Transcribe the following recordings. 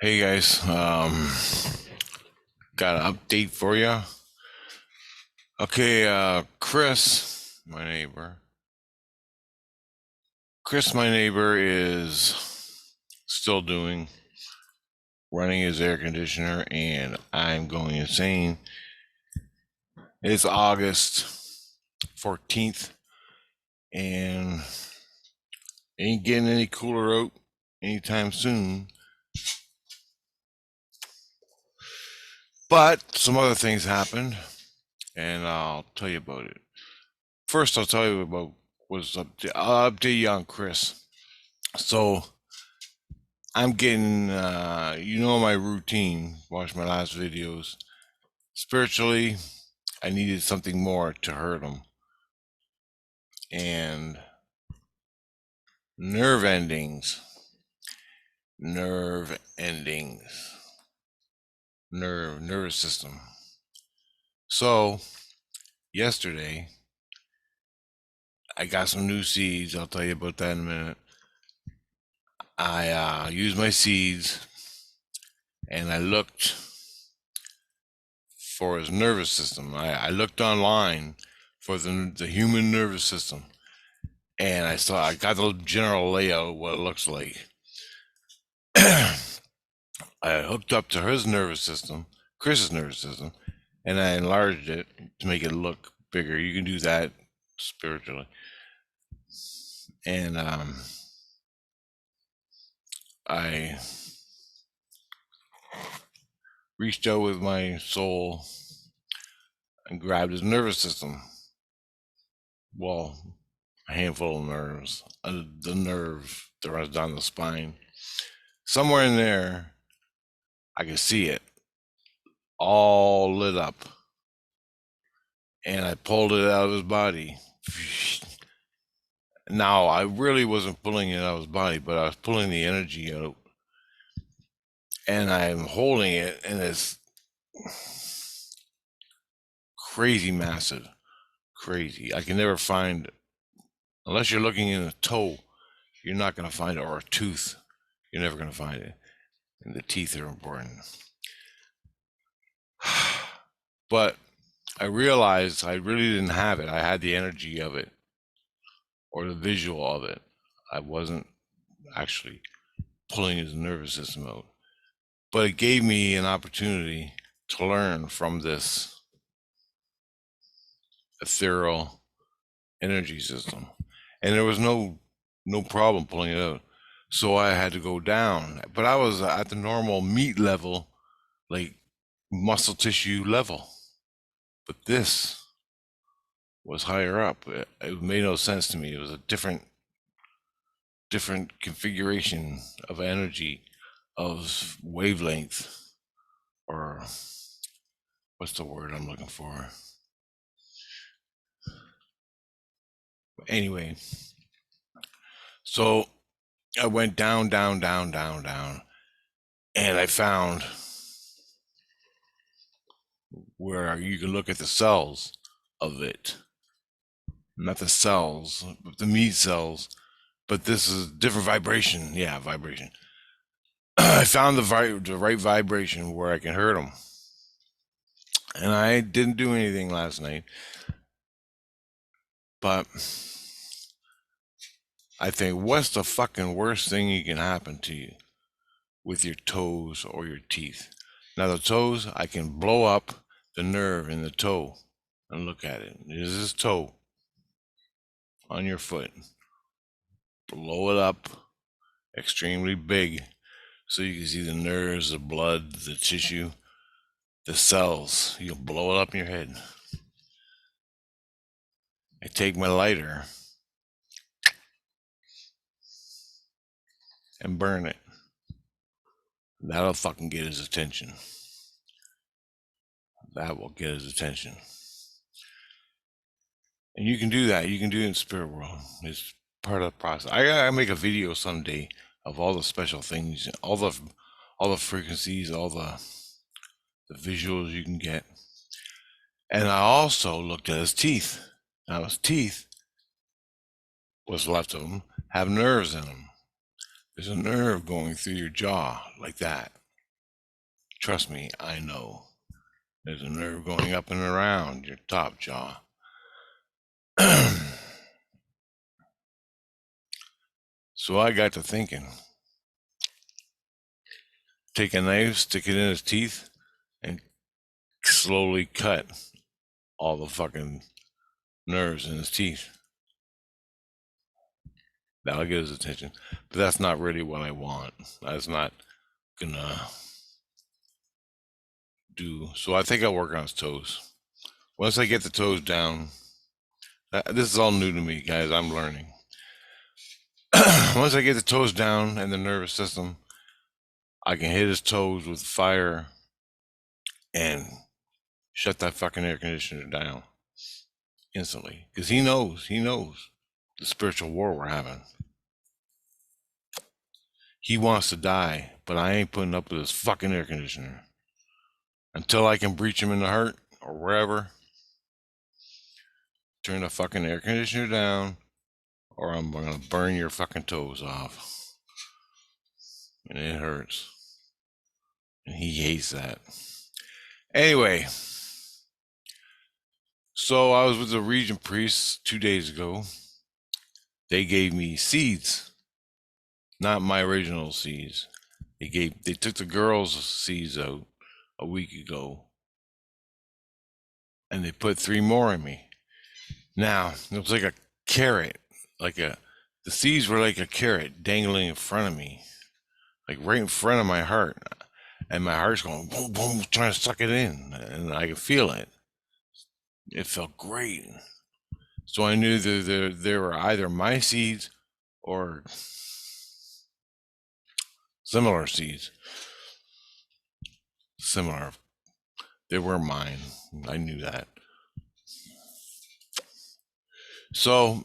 Hey guys, got an update for you. Okay, Chris, my neighbor is still running his air conditioner, and I'm going insane. It's August 14th, and ain't getting any cooler out anytime soon. But some other things happened, and I'll tell you about it. First, I'll tell you about what's up. I'll update you on Chris. So I'm getting, my routine. Watch my last videos. Spiritually, I needed something more to hurt him, and nerve endings, nerve endings, nervous system. So yesterday, I got some new seeds. I'll tell you about that in a minute. I used my seeds, and I looked for his nervous system. I looked online for the human nervous system, and I got the general layout of what it looks like. I hooked up to his nervous system, Chris's nervous system, and I enlarged it to make it look bigger. You can do that spiritually. And I reached out with my soul and grabbed his nervous system. Well, a handful of nerves, the nerve that runs down the spine. Somewhere in there, I could see it all lit up. And I pulled it out of his body. Now, I really wasn't pulling it out of his body, but I was pulling the energy out. And I'm holding it, and it's crazy massive. Crazy. I can never find, unless you're looking in a toe, you're not going to find it, or a tooth. You're never going to find it. And the teeth are important. But I realized I really didn't have it. I had the energy of it, or the visual of it. I wasn't actually pulling his nervous system out. But it gave me an opportunity to learn from this ethereal energy system. And there was no problem pulling it out. So I had to go down. But I was at the normal meat level, like muscle tissue level. But this was higher up. It made no sense to me. It was a different configuration of energy, of wavelength, or what's the word I'm looking for? Anyway, so I went down, down, down, down, down, and I found where you can look at the cells of it. Not the cells, but the meat cells, but this is different vibration. Yeah, vibration. I found the right vibration where I can hurt them. And I didn't do anything last night, but I think, what's the fucking worst thing you can happen to you with your toes or your teeth? Now the toes, I can blow up the nerve in the toe and look at it. There's this toe on your foot. Blow it up extremely big so you can see the nerves, the blood, the tissue, the cells. You'll blow it up in your head. I take my lighter and burn it. That'll fucking get his attention. That will get his attention. And you can do that. You can do it in spirit world. It's part of the process. I gotta make a video someday of all the special things, all the frequencies, all the visuals you can get. And I also looked at his teeth. Now his teeth, what's left of them, have nerves in them. There's a nerve going through your jaw like that. Trust me, I know. There's a nerve going up and around your top jaw. So I got to thinking. Take a knife, stick it in his teeth, and slowly cut all the fucking nerves in his teeth. That'll get his attention. But that's not really what I want. That's not gonna do. So I think I'll work on his toes. Once I get the toes down, this is all new to me, guys. I'm learning. Once I get the toes down and the nervous system, I can hit his toes with fire and shut that fucking air conditioner down instantly. Because he knows the spiritual war we're having. He wants to die, but I ain't putting up with this fucking air conditioner. Until I can breach him in the heart or wherever, turn the fucking air conditioner down, or I'm gonna burn your fucking toes off. And it hurts. And he hates that. Anyway, so I was with the Regent priests 2 days ago. They gave me seeds, not my original seeds. They took the girls' seeds out a week ago, and they put 3 more in me. Now it was like a carrot, the seeds were like a carrot dangling in front of me, like right in front of my heart, and my heart's going boom boom, trying to suck it in, and I could feel it. It felt great. So I knew that there were either my seeds or similar seeds. Similar. They were mine. I knew that. So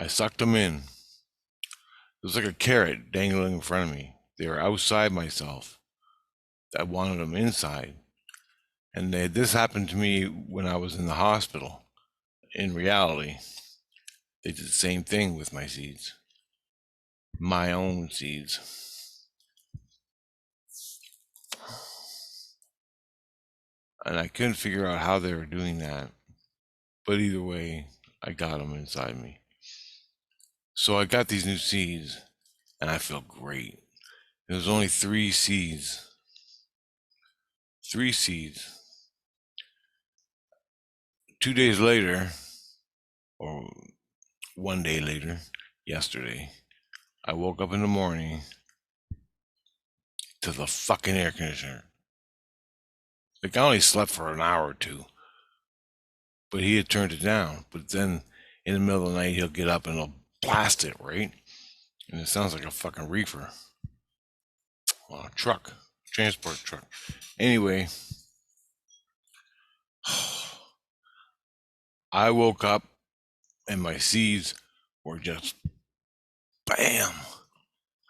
I sucked them in. It was like a carrot dangling in front of me. They were outside myself. I wanted them inside. And this happened to me when I was in the hospital. In reality, they did the same thing with my seeds. My own seeds. And I couldn't figure out how they were doing that. But either way, I got them inside me. So I got these new seeds, and I feel great. There was only 3 seeds. 3 seeds. 2 days later, or 1 day later, yesterday, I woke up in the morning to the fucking air conditioner. Like I only slept for an hour or 2, but he had turned it down. But then in the middle of the night, he'll get up and he'll blast it, right? And it sounds like a fucking reefer. Well, a truck, transport truck. Anyway, I woke up and my seeds were just bam.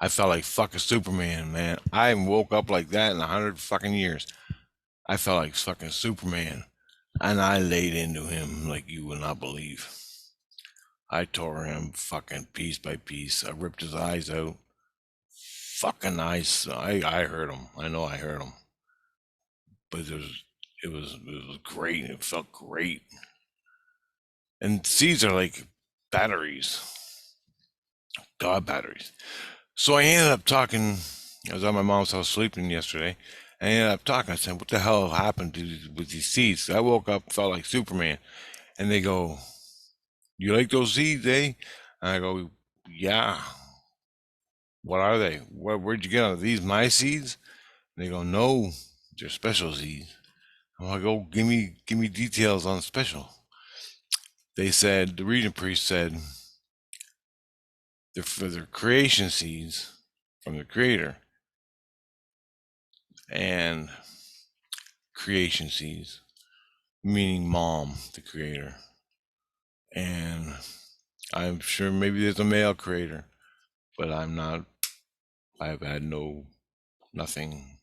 I felt like fucking Superman, man. I haven't woke up like that in 100 fucking years. I felt like fucking Superman. And I laid into him like you would not believe. I tore him fucking piece by piece. I ripped his eyes out. Fucking eyes. I hurt him. I know I hurt him. But it was great. It felt great. And seeds are like batteries. God batteries. So I ended up talking. I was at my mom's house sleeping yesterday. I ended up talking. I said, "What the hell happened with these seeds?" I woke up, felt like Superman, and they go, "You like those seeds, eh?" And I go, "Yeah." What are they? Where'd you get them? Are these my seeds? And they go, "No, they're special seeds." I'm like, "Oh, give me details on special." They said the Regent priest said they're for their creation seeds from the Creator, and creation seeds, meaning Mom, the Creator. And I'm sure maybe there's a male creator, but I've had nothing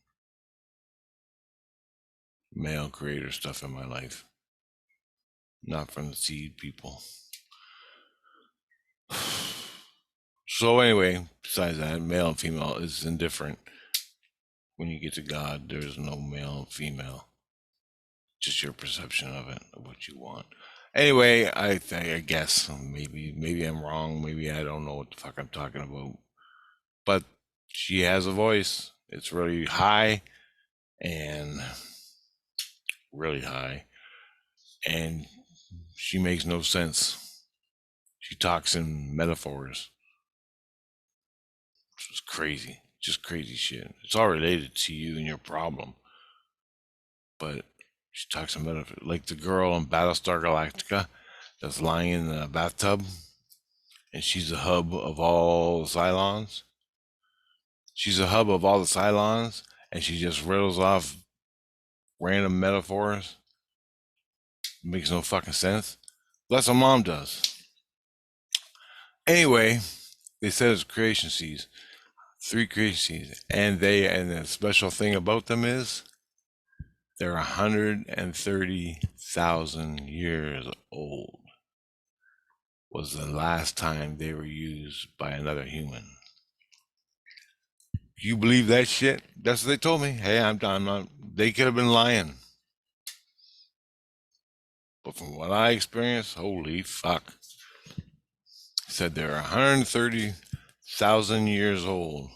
male creator stuff in my life. Not from the seed people. So anyway, besides that, male and female is indifferent. When you get to God, there's no male and female, just your perception of it, of what you want. Anyway, I guess maybe I'm wrong. Maybe I don't know what the fuck I'm talking about. But she has a voice. It's really high and really high, and she makes no sense. She talks in metaphors. It's crazy, just crazy shit. It's all related to you and your problem, but she talks in metaphors. Like the girl in Battlestar Galactica that's lying in the bathtub, and she's the hub of all the Cylons. She's a hub of all the Cylons, and she just riddles off random metaphors. Makes no fucking sense. That's what mom does. Anyway, they said it's creation seeds, 3 creation seeds, and the special thing about them is they're 130,000 years old. Was the last time they were used by another human. You believe that shit? That's what they told me. Hey, I'm not. They could have been lying. But from what I experienced, holy fuck. Said they're 130,000 years old.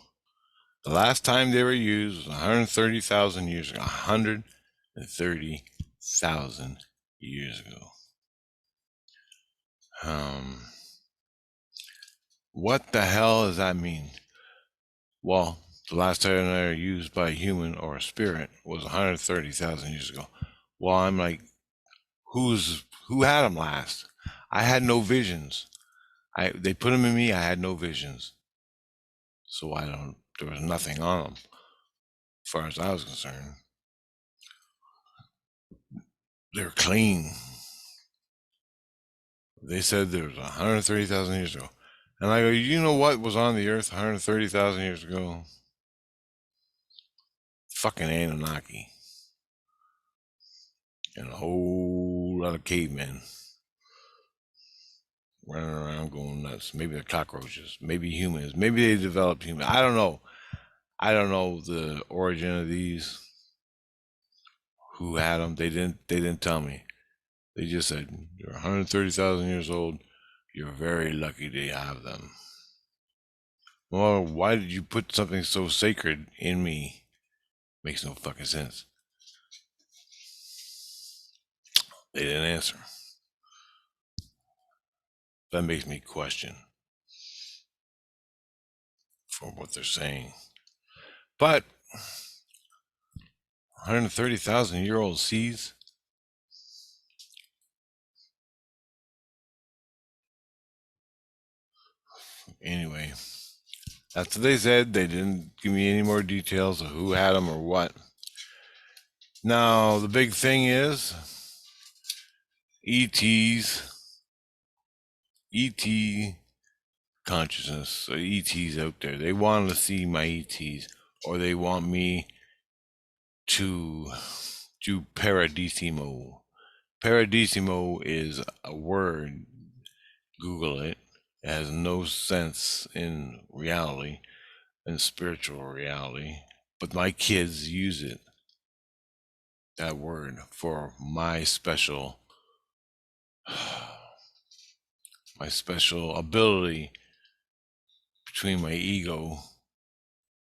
The last time they were used was 130,000 years ago. 130,000 years ago. What the hell does that mean? Well, the last time they were used by a human or a spirit was 130,000 years ago. Well, I'm like, who had them last? I had no visions. They put them in me. I had no visions, so there was nothing on them, as far as I was concerned. They're clean. They said there was 130,000 years ago, and I go, you know what was on the earth 130,000 years ago? Fucking Annunaki and a whole lot of cavemen running around going nuts. Maybe they're cockroaches. Maybe humans. Maybe they developed humans. I don't know. I don't know the origin of these. Who had them? They didn't. They didn't tell me. They just said you're 130,000 years old. You're very lucky to have them. Well, why did you put something so sacred in me? Makes no fucking sense. They didn't answer. That makes me question for what they're saying. But 130,000-year-old seeds. Anyway, that's what they said. They didn't give me any more details of who had them or what. Now, the big thing is ETs, ET consciousness. So ETs out there, they want to see my ETs, or they want me to do Paradisimo. Paradisimo is a word. Google it. It has no sense in reality, in spiritual reality, but my kids use it, that word, for my special ability between my ego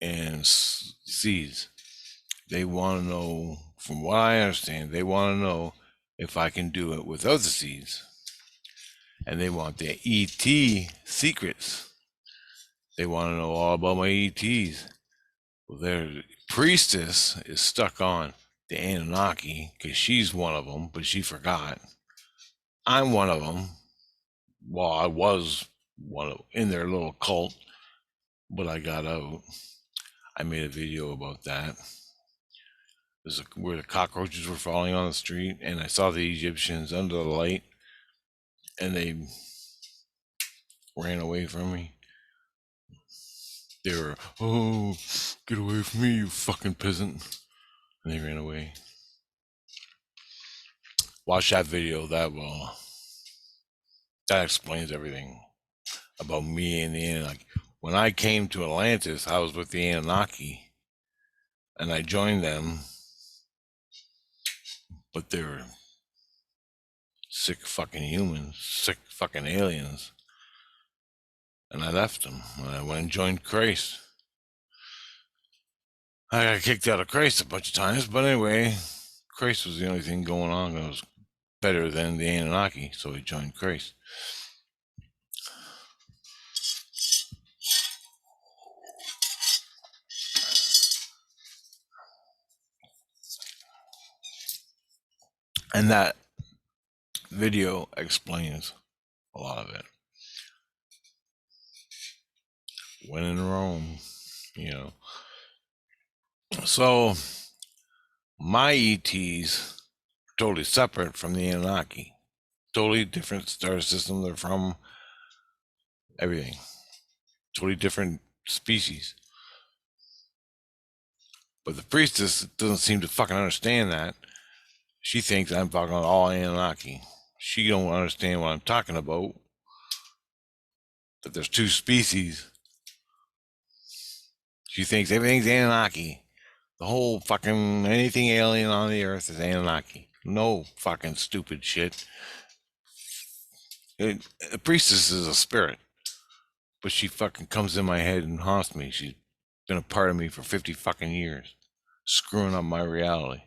and seeds. They want to know, from what I understand, they want to know if I can do it without the seeds. And they want their ET secrets. They want to know all about my ETs. Well, their priestess is stuck on the Annunaki because she's one of them, but she forgot. I'm one of them. Well, I was in their little cult, but I got out. I made a video about that. Where the cockroaches were falling on the street, and I saw the Egyptians under the light, and they ran away from me. They were, oh, get away from me, you fucking peasant. And they ran away. Watch that video. That explains everything about me and the Anunnaki. When I came to Atlantis, I was with the Anunnaki. and I joined them, but they were sick fucking humans, sick fucking aliens, and I left them. And I went and joined Christ. I got kicked out of Christ a bunch of times, but anyway, Christ was the only thing going on that was better than the Annunaki, so I joined Christ. And that video explains a lot of it. When in Rome, you know. So my ETs are totally separate from the Anunnaki. Totally different star system. They're from everything. Totally different species. But the priestess doesn't seem to fucking understand that. She thinks I'm talking about all Anunnaki. She don't understand what I'm talking about. That there's two species. She thinks everything's Anunnaki. The whole fucking anything alien on the earth is Anunnaki. No fucking stupid shit. A priestess is a spirit, but she fucking comes in my head and haunts me. She's been a part of me for 50 fucking years, screwing up my reality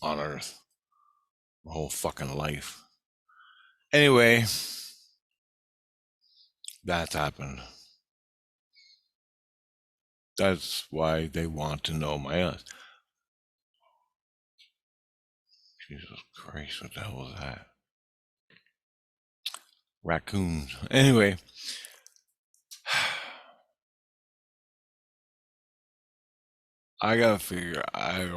on earth, my whole fucking life. Anyway, that's happened. That's why they want to know my illness. Jesus Christ, what the hell was that? Raccoons. Anyway, I gotta figure. I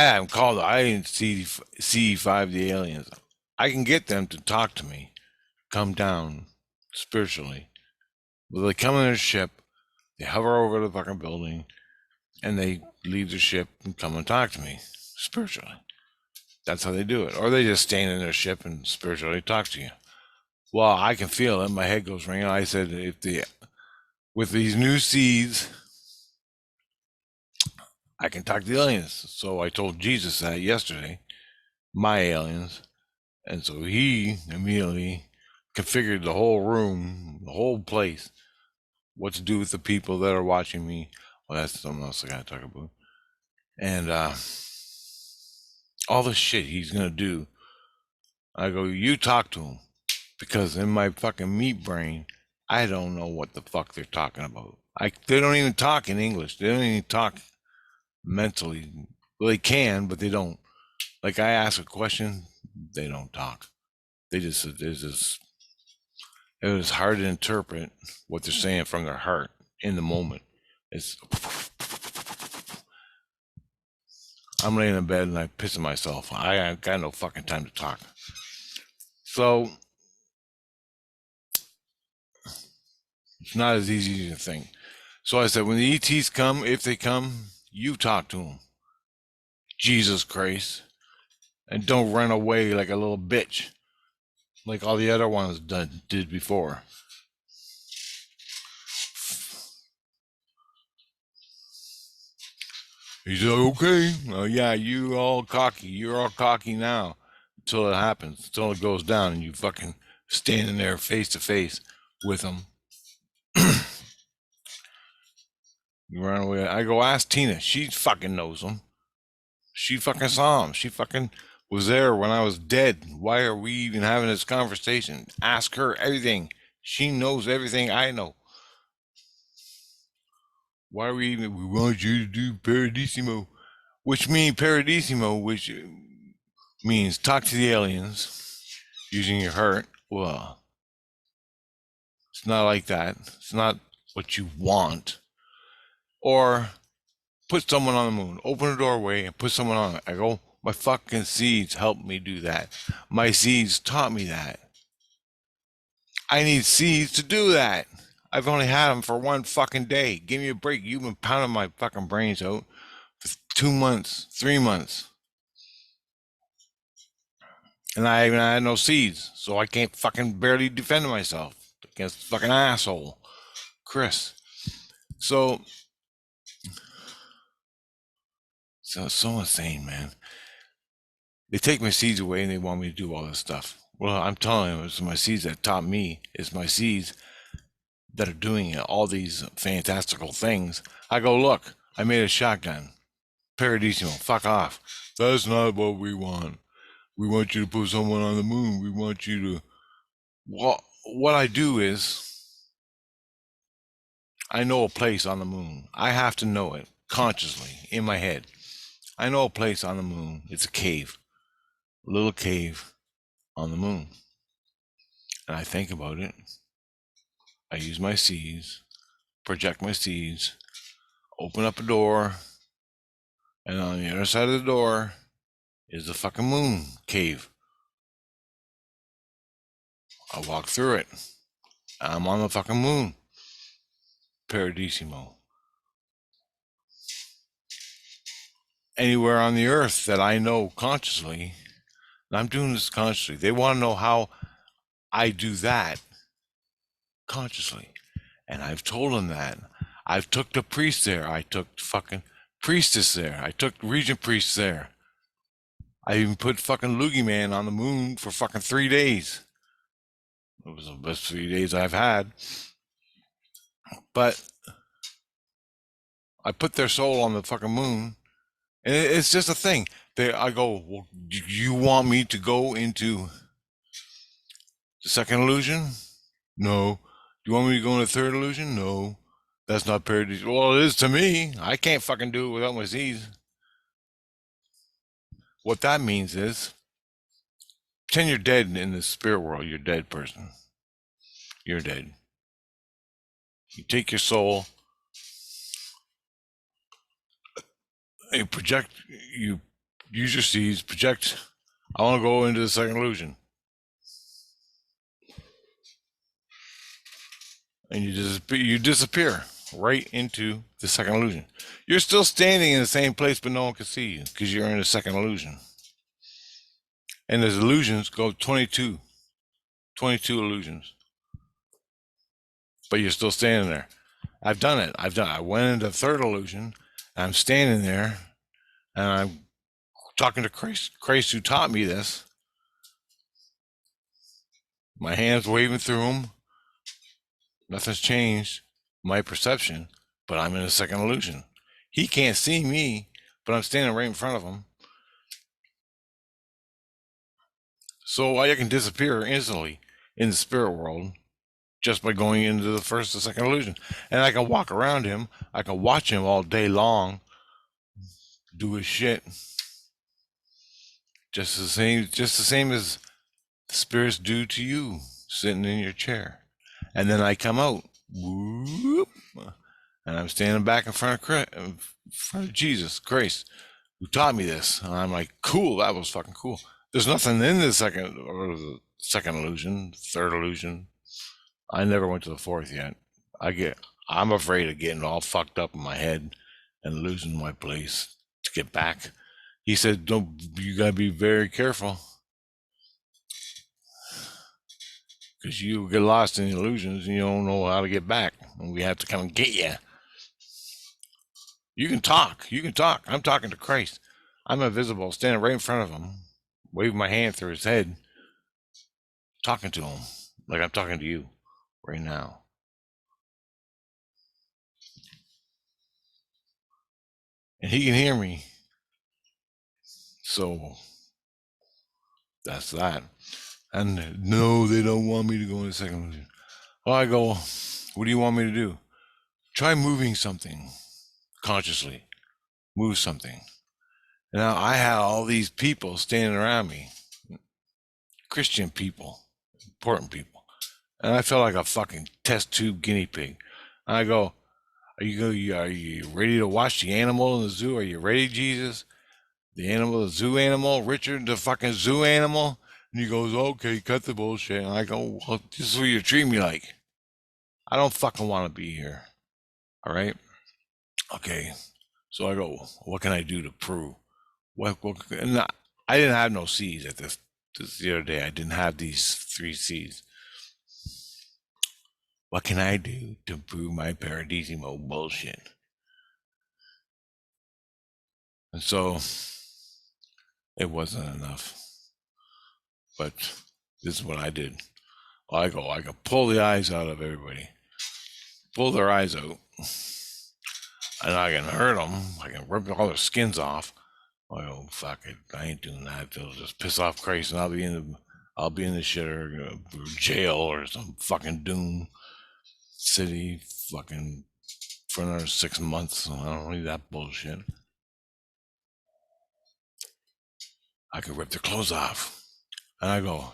haven't called. I didn't see 5 the aliens. I can get them to talk to me, come down spiritually. But they come in their ship, they hover over the fucking building, and they leave the ship and come and talk to me spiritually. That's how they do it. Or they just stand in their ship and spiritually talk to you. Well, I can feel it. My head goes ringing. I said, with these new seeds, I can talk to the aliens. So I told Jesus that yesterday, my aliens. And so he immediately configured the whole room, the whole place, what to do with the people that are watching me. Well, that's something else I gotta talk about. And all the shit he's gonna do. I go, you talk to him. Because in my fucking meat brain, I don't know what the fuck they're talking about. They don't even talk in English. They don't even talk mentally. Well, they can, but they don't. Like I ask a question, they don't talk. It was hard to interpret what they're saying from their heart in the moment. It's I'm laying in bed and I'm pissing myself. I got no fucking time to talk. So it's not as easy as you think. So I said, when the ETs come, if they come, you talk to them. Jesus Christ. And don't run away like a little bitch, like all the other ones did before. He said, okay, yeah, you're all cocky now, until it happens, until it goes down and you fucking standing there face to face with them. You run away. I go, ask Tina. She fucking knows them. She fucking saw them. She fucking was there when I was dead. Why are we even having this conversation? Ask her everything. She knows everything I know. Why are we want you to do Paradisimo, which means talk to the aliens using your heart. Well, it's not like that. It's not what you want. Or put someone on the moon, open a doorway and put someone on it. I go, my fucking seeds helped me do that. My seeds taught me that. I need seeds to do that. I've only had them for 1 fucking day. Give me a break. You've been pounding my fucking brains out for 2 months, 3 months. And I even had no seeds, so I can't fucking barely defend myself against fucking asshole, Chris. So So insane, man. They take my seeds away and they want me to do all this stuff. Well, I'm telling them it's my seeds that taught me. It's my seeds that are doing all these fantastical things. I go, look, I made a shotgun. Paradisimo, fuck off. That's not what we want. We want you to put someone on the moon. We want you to. Well, what I do is I know a place on the moon. I have to know it consciously in my head. I know a place on the moon. It's a cave, a little cave on the moon. And I think about it. I use my seeds, project my seeds, open up a door, and on the other side of the door is the fucking moon cave. I walk through it. I'm on the fucking moon. Paradisimo. Anywhere on the earth that I know consciously, and I'm doing this consciously. They want to know how I do that consciously. And I've told them that. I've took the priest there. I took fucking priestess there. I took regent priest there. I even put fucking Loogie Man on the moon for fucking 3 days. It was the best 3 days I've had. But I put their soul on the fucking moon. And it's just a thing. I go, well, do you want me to go into the second illusion? No. Do you want me to go into the third illusion? No. That's not paradise. Well, it is to me. I can't fucking do it without my seeds. What that means is, pretend you're dead in the spirit world. You're a dead person. You're dead. You take your soul, you project, you use your seeds, project. I want to go into the second illusion. And you disappear right into the second illusion. You're still standing in the same place, but no one can see you because you're in the second illusion. And those illusions go 22 illusions, but you're still standing there. I've done it. I went into the third illusion. And I'm standing there, and I'm talking to Christ who taught me this. My hands waving through them. Nothing's changed my perception, but I'm in a second illusion. He can't see me, but I'm standing right in front of him. So I can disappear instantly in the spirit world just by going into the first and second illusion. And I can walk around him. I can watch him all day long do his shit. Just the same as the spirits do to you sitting in your chair. And then I come out, whoop, and I'm standing back in front of Jesus Christ, who taught me this. And I'm like, cool, that was fucking cool. There's nothing in the second illusion, third illusion. I never went to the fourth yet. I'm afraid of getting all fucked up in my head and losing my place to get back. He said, you gotta be very careful. Because you get lost in the illusions and you don't know how to get back. And we have to come and get you. You can talk. I'm talking to Christ. I'm invisible, standing right in front of him, waving my hand through his head, talking to him like I'm talking to you right now. And he can hear me. So that's that. And no, they don't want me to go in the second illusion. Well, I go, what do you want me to do? Try moving something consciously. Move something. Now I had all these people standing around me, Christian people, important people, and I felt like a fucking test tube guinea pig. And I go, are you ready to watch the animal in the zoo? Are you ready, Jesus? The animal, the zoo animal, Richard, the fucking zoo animal. And he goes, okay, cut the bullshit. And I go, well, this is what you treat me like. I don't fucking want to be here. All right. Okay. So I go, what can I do to prove? And I didn't have no C's at this the other day. I didn't have these 3 C's. What can I do to prove my Paradisimo bullshit? And so it wasn't enough. But this is what I did. I go pull the eyes out of everybody, pull their eyes out, and I can hurt them. I can rip all their skins off. I go, fuck it, I ain't doing that. They'll just piss off Christ, and I'll be in the shitter jail or some fucking doom city, fucking for another 6 months. I don't need that bullshit. I can rip their clothes off, and I go.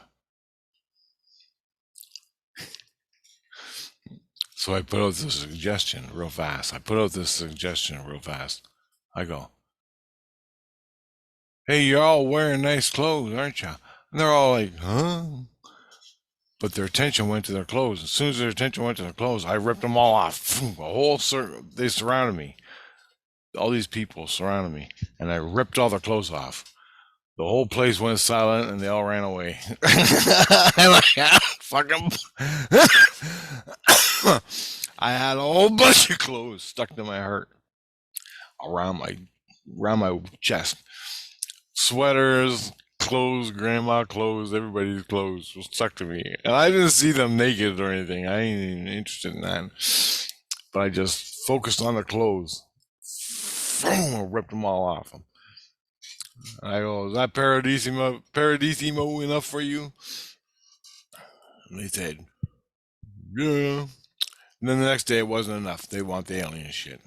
So I put out this suggestion real fast. I go, hey, you're all wearing nice clothes, aren't you? And they're all like, huh? But their attention went to their clothes. As soon as their attention went to their clothes, I ripped them all off. A whole circle. They surrounded me. All these people surrounded me, and I ripped all their clothes off. The whole place went silent, and they all ran away. And I had fucking, I had a whole bunch of clothes stuck to my heart, around my chest. Sweaters, clothes, grandma clothes, everybody's clothes was stuck to me. And I didn't see them naked or anything. I ain't even interested in that. But I just focused on the clothes. Boom, I ripped them all off them. I go, is that Paradisimo enough for you? And they said, yeah. And then the next day it wasn't enough. They want the alien shit.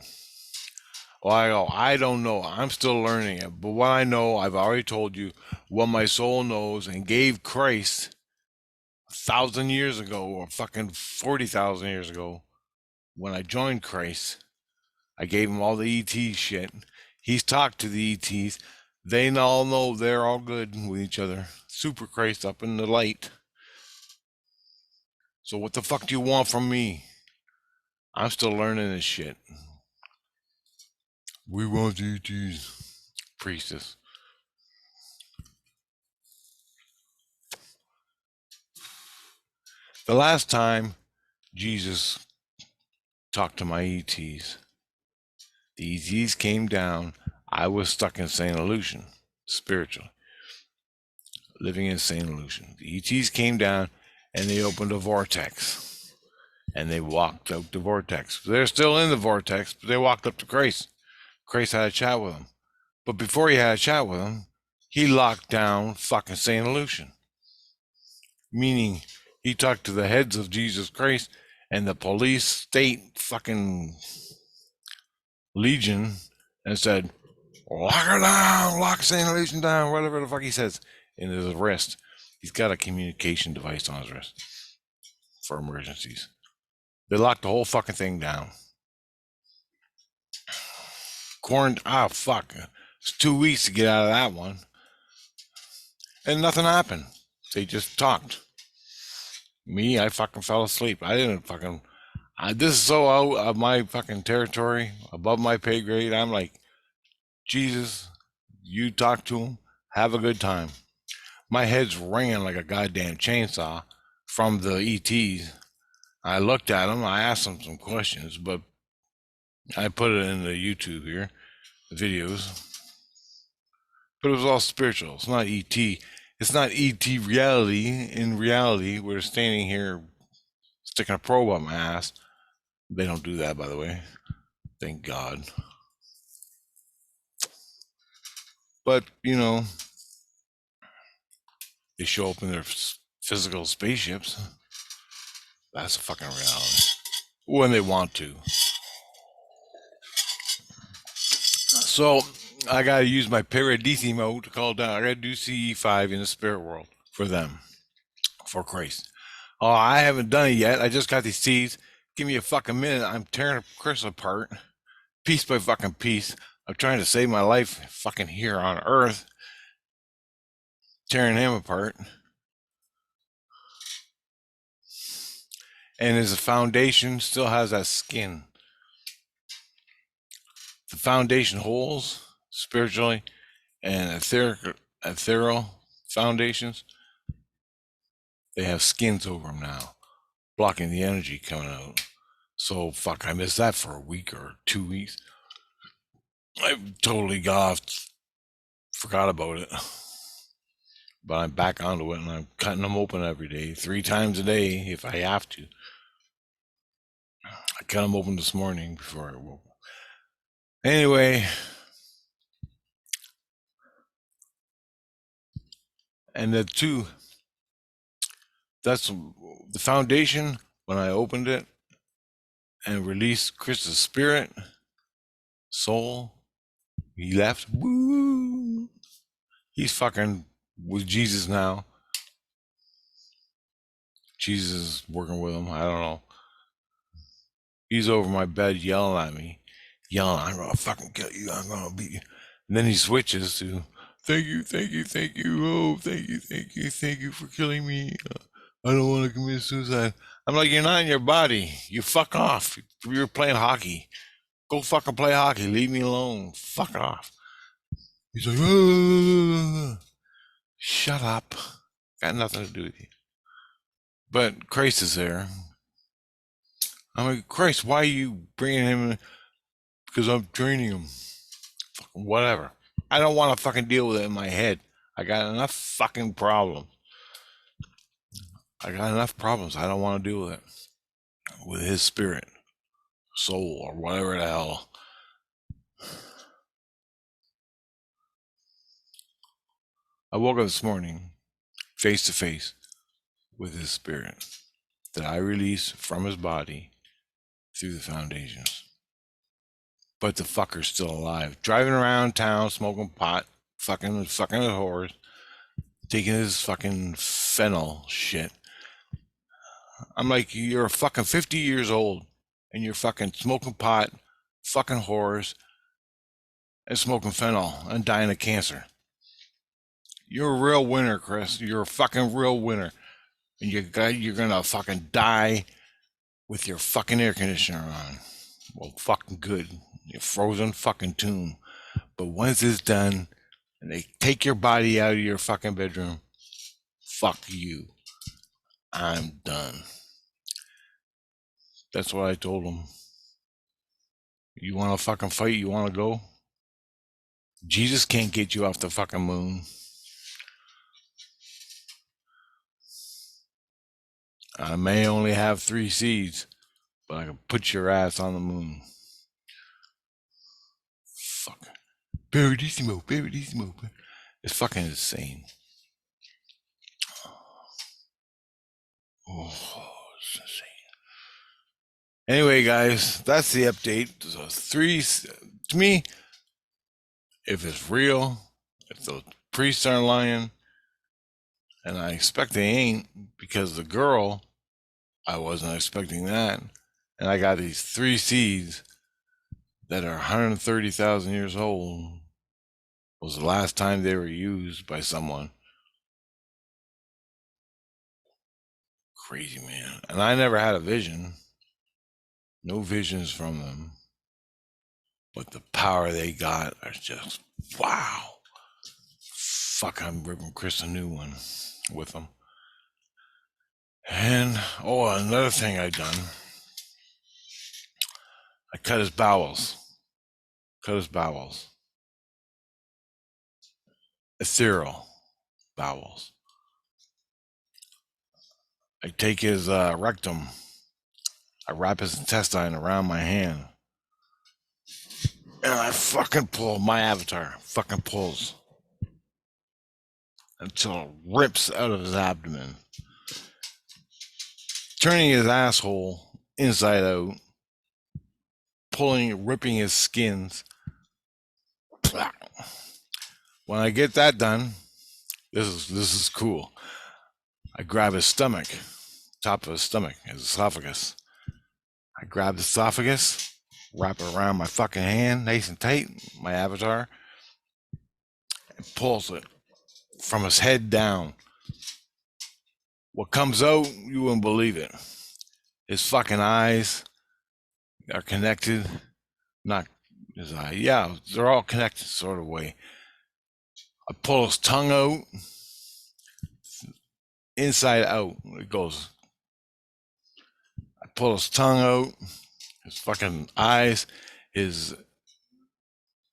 Well, I go, I don't know. I'm still learning it. But what I know, I've already told you what my soul knows and gave Christ 1,000 years ago, or fucking 40,000 years ago, when I joined Christ. I gave him all the ET shit. He's talked to the ETs. They all know they're all good with each other. Super Christ up in the light. So what the fuck do you want from me? I'm still learning this shit. We want the ETs. Priestess. The last time Jesus talked to my ETs, the ETs came down. I was stuck in St. Illusion, spiritually, living in St. Illusion. The ETs came down and they opened a vortex and they walked out the vortex. They're still in the vortex, but they walked up to Christ. Christ had a chat with them. But before he had a chat with them, he locked down fucking St. Illusion. Meaning he talked to the heads of Jesus Christ and the police state fucking legion and said, lock her down, lock St. Illusion down, whatever the fuck he says in his wrist. He's got a communication device on his wrist for emergencies. They locked the whole fucking thing down. Fuck. It's 2 weeks to get out of that one. And nothing happened. They just talked. Me, I fucking fell asleep. I didn't fucking. This is so out of my fucking territory, above my pay grade. I'm like, Jesus, you talk to him, have a good time. My head's ringing like a goddamn chainsaw from the ETs. I looked at them, I asked them some questions, but I put it in the YouTube here, the videos. But it was all spiritual. It's not ET. It's not ET reality. In reality, we're standing here sticking a probe up my ass. They don't do that, by the way. Thank God. But, you know, they show up in their physical spaceships. That's a fucking reality. When they want to. So, I gotta use my Paradisimo to call down. I gotta do CE5 in the spirit world for them. For Christ. Oh, I haven't done it yet. I just got these seeds. Give me a fucking minute. I'm tearing Chris apart. Piece by fucking piece. I'm trying to save my life fucking here on Earth. Tearing him apart. And his foundation still has that skin. The foundation holes, spiritually and ethereal foundations, they have skins over them now, blocking the energy coming out. So fuck, I missed that for a week or 2 weeks. I totally got off, forgot about it. But I'm back onto it, and I'm cutting them open every day, 3 times a day if I have to. I cut them open this morning before I woke. Anyway, and the two, that's the foundation. When I opened it and released Chris's spirit, soul, he left. Woo! He's fucking with Jesus now. Jesus is working with him. I don't know. He's over my bed yelling at me, yelling, "I'm gonna fucking kill you. I'm gonna beat you." And then he switches to, "Thank you, thank you, thank you. Oh, thank you, thank you, thank you for killing me. I don't want to commit suicide." I'm like, "You're not in your body. You fuck off. You're playing hockey. Go fucking play hockey. Leave me alone. Fuck off." He's like, "Shut up. Got nothing to do with you." But Christ is there. I'm like, "Christ, why are you bringing him?" Because I'm training him. Fucking whatever. I don't want to fucking deal with it in my head. I got enough fucking problems. I got enough problems. I don't want to deal with it. With his spirit, soul, or whatever the hell. I woke up this morning face to face with his spirit that I released from his body through the foundations. But the fucker's still alive. Driving around town, smoking pot, fucking a whores, taking his fucking fennel shit. I'm like, you're fucking 50 years old and you're fucking smoking pot, fucking whores, and smoking fennel and dying of cancer. You're a real winner, Chris. You're a fucking real winner. And you're gonna fucking die with your fucking air conditioner on. Well, fucking good. You're frozen fucking tomb. But once it's done and they take your body out of your fucking bedroom, fuck you. I'm done. That's what I told him. You want to fucking fight? You want to go? Jesus can't get you off the fucking moon. I may only have 3 seeds, but I can put your ass on the moon. Fuck. Paradisimo, Paradisimo. It's fucking insane. Oh, it's insane. Anyway, guys, that's the update. So 3, to me, if it's real, if the priests aren't lying, and I expect they ain't, because the girl, I wasn't expecting that. And I got these 3 seeds that are 130,000 years old. Was the last time they were used by someone. Crazy, man. And I never had a vision. No visions from them. But the power they got are just, wow. Fuck, I'm ripping Chris a new one with them. And, oh, another thing I done. I cut his bowels. Cut his bowels. Ethereal bowels. I take his rectum. I wrap his intestine around my hand. And I fucking pull. My avatar fucking pulls until it rips out of his abdomen, turning his asshole inside out, ripping his skins. When I get that done, this is cool. I grab his stomach, top of his stomach, his esophagus. I grab the esophagus, wrap it around my fucking hand, nice and tight, my avatar, and pulls it from his head down. What comes out, you wouldn't believe it. His fucking eyes are connected. Not his eye. Yeah, they're all connected, sort of way. I pull his tongue out, inside out. It goes. I pull his tongue out, his fucking eyes, his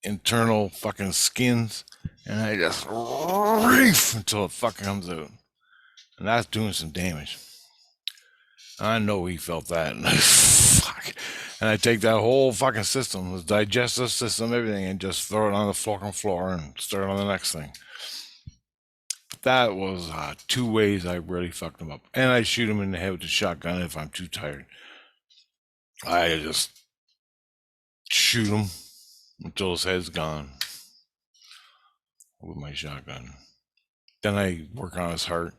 internal fucking skins, and I just reef until it fucking comes out. And that's doing some damage. I know he felt that. Fuck. And I take that whole fucking system, the digestive system, everything, and just throw it on the fucking floor and start on the next thing. That was 2 ways I really fucked him up. And I shoot him in the head with the shotgun if I'm too tired. I just shoot him until his head's gone with my shotgun. Then I work on his heart.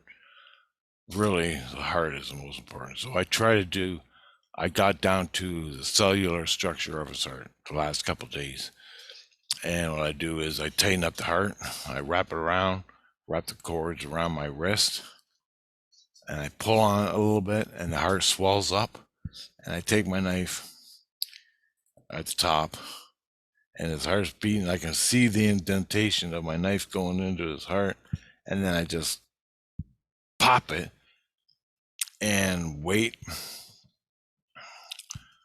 Really, the heart is the most important. So I got down to the cellular structure of his heart the last couple of days. And what I do is I tighten up the heart, I wrap it around, wrap the cords around my wrist, and I pull on it a little bit, and the heart swells up. And I take my knife at the top, and his heart's beating. I can see the indentation of my knife going into his heart, and then I just pop it and wait.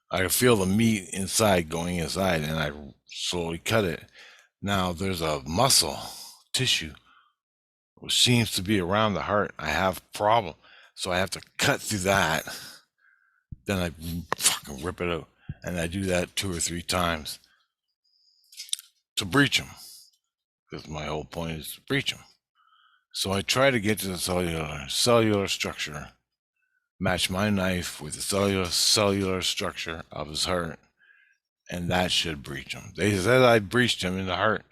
I can feel the meat inside going inside, and I slowly cut it. Now there's a muscle tissue which seems to be around the heart. I have a problem, so I have to cut through that. Then I fucking rip it out, and I do that 2 or 3 times to breach him, because my whole point is to breach him. So I try to get to the cellular structure, match my knife with the cellular structure of his heart, and that should breach him. They said I breached him in the heart.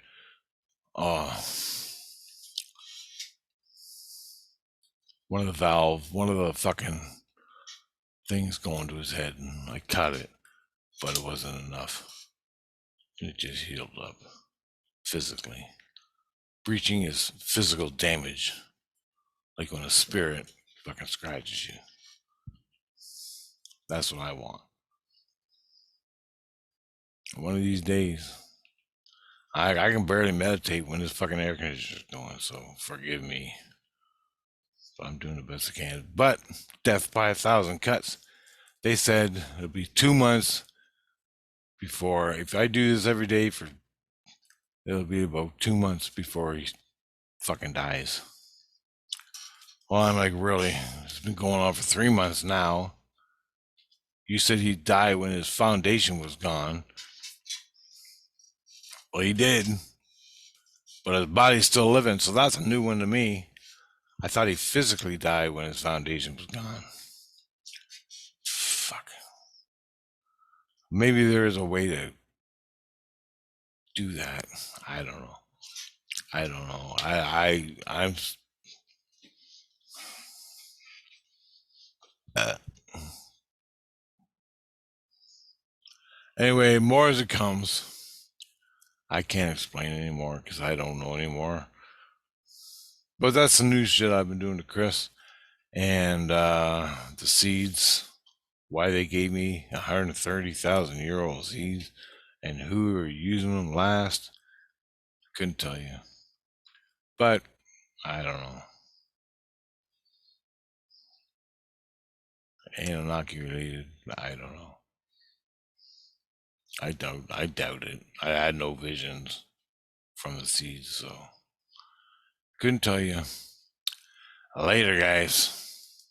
One of the fucking things going to his head, and I cut it, but it wasn't enough. It just healed up physically. Breaching is physical damage, like when a spirit fucking scratches you. That's what I want. One of these days, I can barely meditate when this fucking air conditioner's going, so forgive me. But I'm doing the best I can. But death by 1,000 cuts. They said it'll be 2 months before, if I do this every day it'll be about 2 months before he fucking dies. Well, I'm like, really? It's been going on for 3 months now. You said he'd die when his foundation was gone. Well, he did. But his body's still living, so that's a new one to me. I thought he physically died when his foundation was gone. Fuck. Maybe there is a way to do that. I don't know. I'm anyway, more as it comes. I can't explain anymore because I don't know anymore. But that's the new shit I've been doing to Chris. And the seeds, why they gave me 130,000 euro seeds, and who are using them last, couldn't tell you. But I don't know. Annunaki related, I don't know. I doubt it. I had no visions from the seeds, so couldn't tell you. Later, guys.